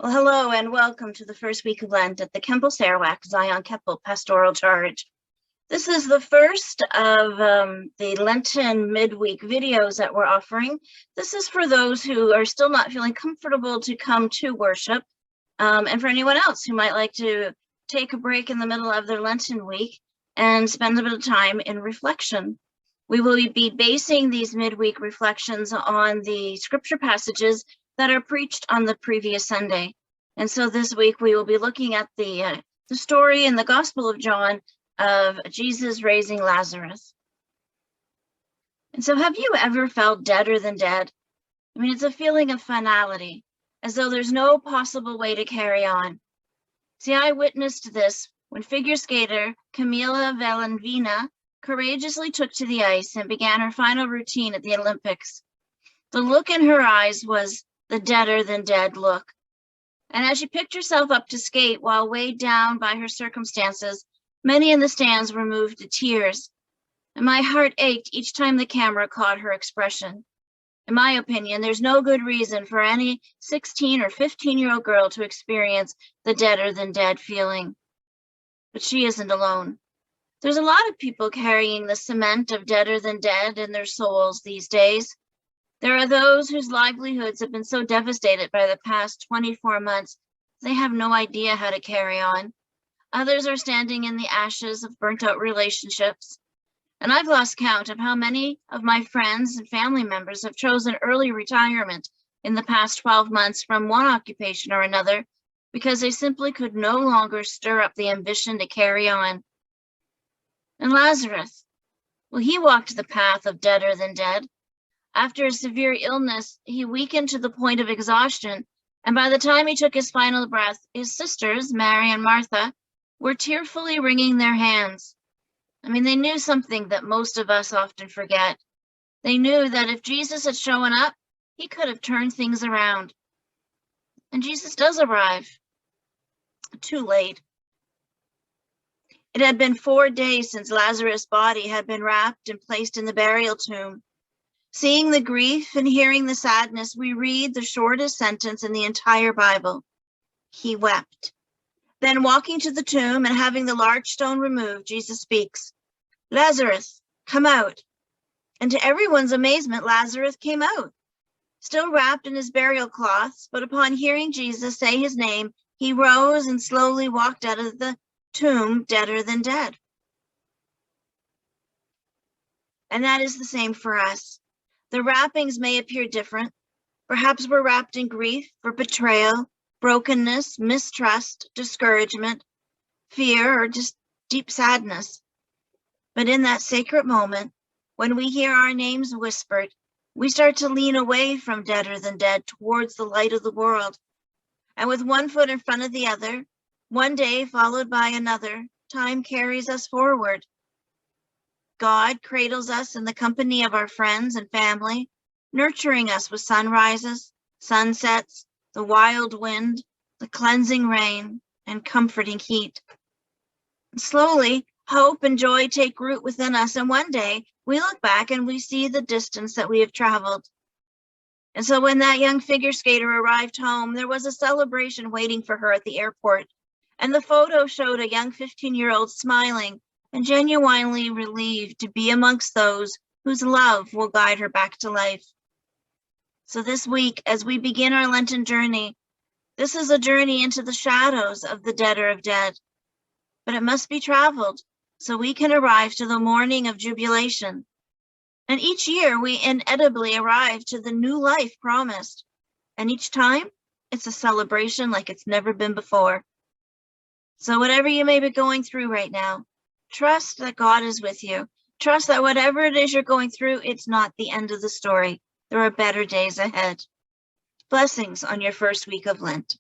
Well, hello and welcome to the first week of Lent at the Kemble-Sarawak Zion-Keppel Pastoral Charge. This is the first of the Lenten midweek videos that we're offering. This is for those who are still not feeling comfortable to come to worship, and for anyone else who might like to take a break in the middle of their Lenten week and spend a bit of time in reflection. We will be basing these midweek reflections on the scripture passages that are preached on the previous Sunday. And so this week we will be looking at the story in the Gospel of John of Jesus raising Lazarus. And so have you ever felt deader than dead? I mean, it's a feeling of finality, as though there's no possible way to carry on. See, I witnessed this when figure skater Camila Valenvina courageously took to the ice and began her final routine at the Olympics. The look in her eyes was the deader than dead look. And as she picked herself up to skate while weighed down by her circumstances, many in the stands were moved to tears. And my heart ached each time the camera caught her expression. In my opinion, there's no good reason for any 16 or 15-year-old girl to experience the deader than dead feeling. But she isn't alone. There's a lot of people carrying the cement of deader than dead in their souls these days. There are those whose livelihoods have been so devastated by the past 24 months, they have no idea how to carry on. Others are standing in the ashes of burnt-out relationships. And I've lost count of how many of my friends and family members have chosen early retirement in the past 12 months from one occupation or another because they simply could no longer stir up the ambition to carry on. And Lazarus, well, he walked the path of deader than dead. After a severe illness, he weakened to the point of exhaustion, and by the time he took his final breath, his sisters, Mary and Martha, were tearfully wringing their hands. I mean, they knew something that most of us often forget. They knew that if Jesus had shown up, he could have turned things around. And Jesus does arrive. Too late. It had been 4 days since Lazarus' body had been wrapped and placed in the burial tomb. Seeing the grief and hearing the sadness, we read the shortest sentence in the entire Bible. He wept. Then walking to the tomb and having the large stone removed, Jesus speaks, "Lazarus, come out." And to everyone's amazement, Lazarus came out, still wrapped in his burial cloths, but upon hearing Jesus say his name, he rose and slowly walked out of the tomb deader than dead. And that is the same for us. The wrappings may appear different. Perhaps we're wrapped in grief for betrayal, brokenness, mistrust, discouragement, fear, or just deep sadness. But in that sacred moment, when we hear our names whispered, we start to lean away from deader than dead towards the light of the world. And with one foot in front of the other, one day followed by another, time carries us forward. God cradles us in the company of our friends and family, nurturing us with sunrises, sunsets, the wild wind, the cleansing rain, and comforting heat. Slowly, hope and joy take root within us, and one day we look back and we see the distance that we have traveled. And so when that young figure skater arrived home, there was a celebration waiting for her at the airport, and the photo showed a young 15-year-old smiling and genuinely relieved to be amongst those whose love will guide her back to life. So this week, as we begin our Lenten journey, this is a journey into the shadows of the deader of dead, but it must be traveled so we can arrive to the morning of jubilation. And each year we inevitably arrive to the new life promised, and each time it's a celebration like it's never been before. So whatever you may be going through right now, trust that God is with you. Trust that whatever it is you're going through, it's not the end of the story. There are better days ahead. Blessings on your first week of Lent.